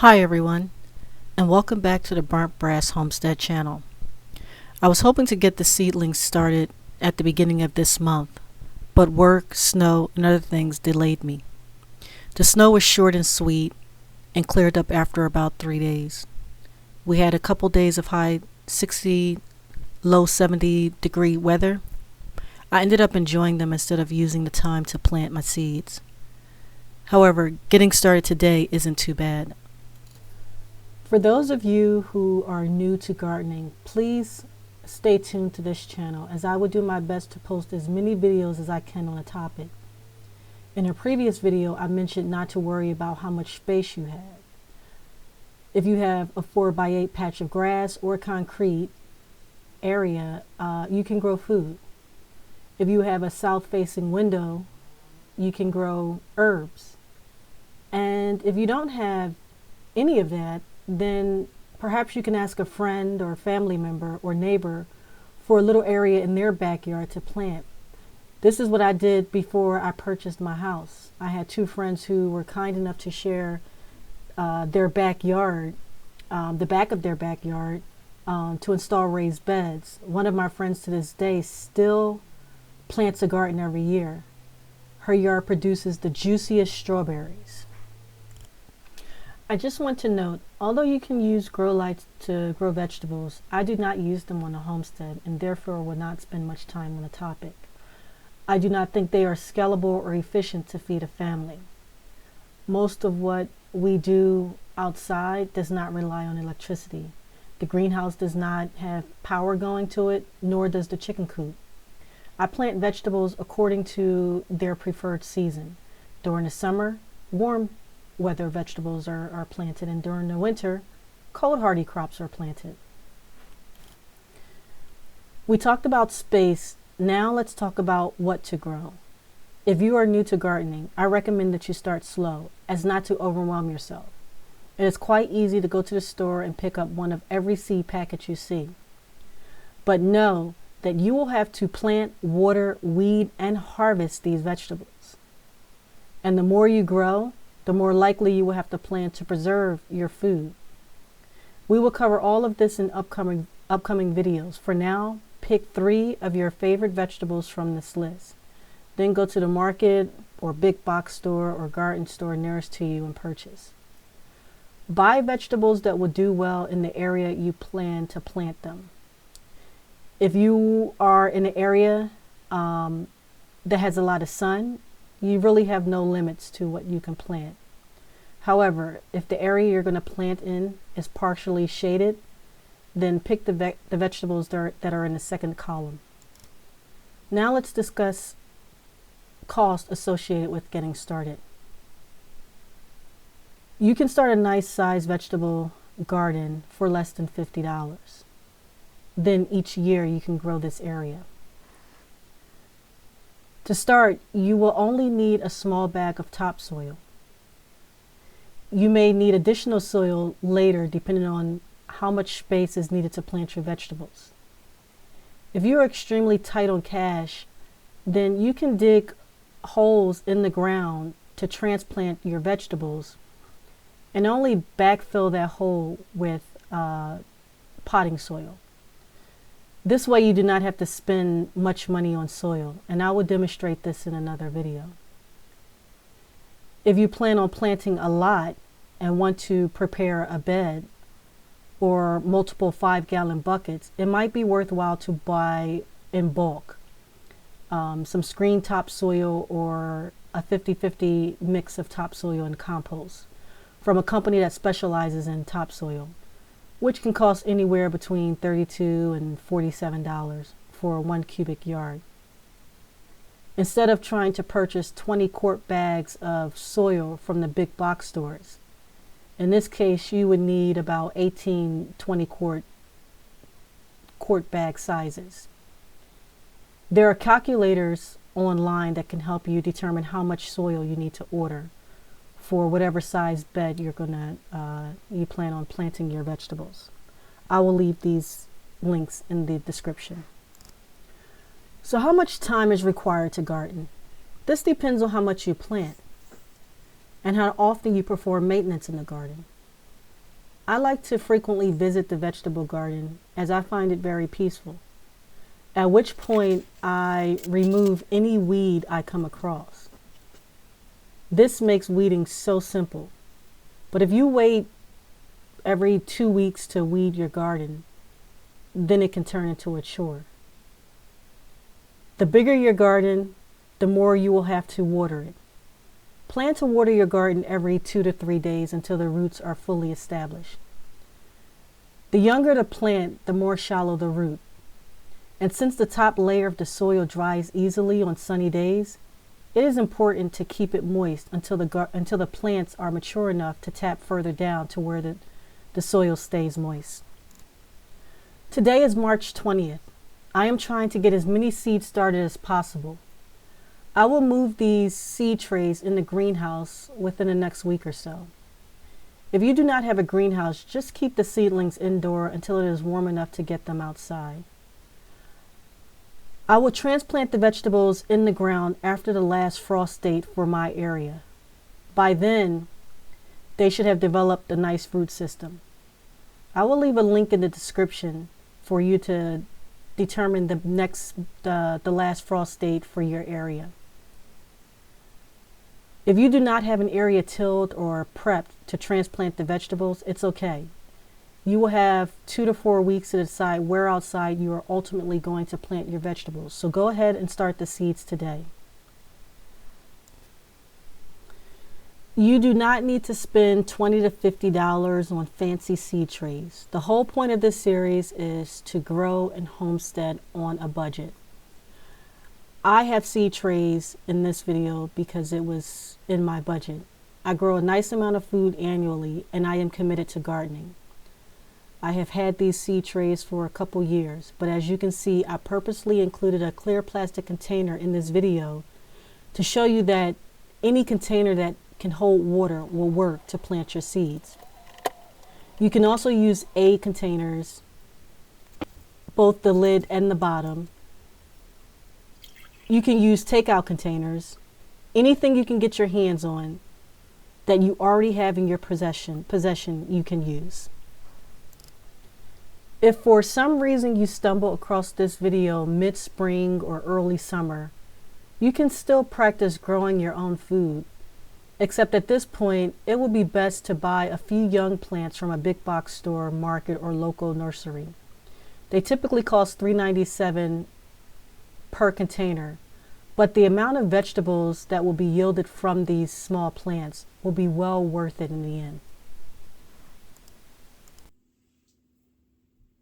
Hi everyone, and welcome back to the Burnt Brass Homestead channel. I was hoping to get the seedlings started at the beginning of this month, but work, snow, and other things delayed me. The snow was short and sweet and cleared up after about 3 days. We had a couple days of high 60, low 70 degree weather. I ended up enjoying them instead of using the time to plant my seeds. However, getting started today isn't too bad. For those of you who are new to gardening, please stay tuned to this channel as I will do my best to post as many videos as I can on a topic. In a previous video, I mentioned not to worry about how much space you have. If you have a 4x8 patch of grass or concrete area, you can grow food. If you have a south-facing window, you can grow herbs. And if you don't have any of that, then perhaps you can ask a friend or a family member or neighbor for a little area in their backyard to plant. This is what I did before I purchased my house. I had two friends who were kind enough to share their backyard, the back of their backyard, to install raised beds. One of my friends to this day still plants a garden every year. Her yard produces the juiciest strawberries. I just want to note, although you can use grow lights to grow vegetables, I do not use them on a homestead and therefore will not spend much time on the topic. I do not think they are scalable or efficient to feed a family. Most of what we do outside does not rely on electricity. The greenhouse does not have power going to it, nor does the chicken coop. I plant vegetables according to their preferred season. During the summer, warm weather vegetables are planted, and during the winter, cold hardy crops are planted. We talked about space. Now let's talk about what to grow. If you are new to gardening, I recommend that you start slow, as not to overwhelm yourself. It is quite easy to go to the store and pick up one of every seed packet you see. But know that you will have to plant, water, weed, and harvest these vegetables. And the more you grow, the more likely you will have to plan to preserve your food. We will cover all of this in upcoming videos. For now, pick 3 of your favorite vegetables from this list. Then go to the market or big box store or garden store nearest to you and purchase. Buy vegetables that will do well in the area you plan to plant them. If you are in an area that has a lot of sun, you really have no limits to what you can plant. However, if the area you're going to plant in is partially shaded, then pick the vegetables that are in the second column. Now let's discuss cost associated with getting started. You can start a nice sized vegetable garden for less than $50. Then each year you can grow this area. To start, you will only need a small bag of topsoil. You may need additional soil later depending on how much space is needed to plant your vegetables. If you are extremely tight on cash, then you can dig holes in the ground to transplant your vegetables and only backfill that hole with potting soil. This way you do not have to spend much money on soil, and I will demonstrate this in another video. If you plan on planting a lot and want to prepare a bed or multiple 5-gallon buckets, it might be worthwhile to buy in bulk some screen topsoil or a 50-50 mix of topsoil and compost from a company that specializes in topsoil, which can cost anywhere between $32 and $47 for a 1 cubic yard. Instead of trying to purchase 20-quart bags of soil from the big box stores, in this case you would need about 18 20-quart bag sizes. There are calculators online that can help you determine how much soil you need to order for whatever size bed you plan on planting your vegetables. I will leave these links in the description. So how much time is required to garden? This depends on how much you plant and how often you perform maintenance in the garden. I like to frequently visit the vegetable garden as I find it very peaceful, at which point I remove any weed I come across. This makes weeding so simple, but if you wait every 2 weeks to weed your garden, then it can turn into a chore. The bigger your garden, the more you will have to water it. Plan to water your garden every 2 to 3 days until the roots are fully established. The younger the plant, the more shallow the root. And since the top layer of the soil dries easily on sunny days, it is important to keep it moist until the plants are mature enough to tap further down to where the soil stays moist. Today is March 20th. I am trying to get as many seeds started as possible. I will move these seed trays in the greenhouse within the next week or so. If you do not have a greenhouse, just keep the seedlings indoor until it is warm enough to get them outside. I will transplant the vegetables in the ground after the last frost date for my area. By then, they should have developed a nice root system. I will leave a link in the description for you to determine the last frost date for your area. If you do not have an area tilled or prepped to transplant the vegetables, it's okay. You will have 2 to 4 weeks to decide where outside you are ultimately going to plant your vegetables. So go ahead and start the seeds today. You do not need to spend $20 to $50 on fancy seed trays. The whole point of this series is to grow and homestead on a budget. I have seed trays in this video because it was in my budget. I grow a nice amount of food annually and I am committed to gardening. I have had these seed trays for a couple years, but as you can see, I purposely included a clear plastic container in this video to show you that any container that can hold water will work to plant your seeds. You can also use A containers, both the lid and the bottom. You can use takeout containers, anything you can get your hands on that you already have in your possession you can use. If for some reason you stumble across this video mid-spring or early summer, you can still practice growing your own food, except at this point it would be best to buy a few young plants from a big box store, market, or local nursery. They typically cost $3.97 per container, but the amount of vegetables that will be yielded from these small plants will be well worth it in the end.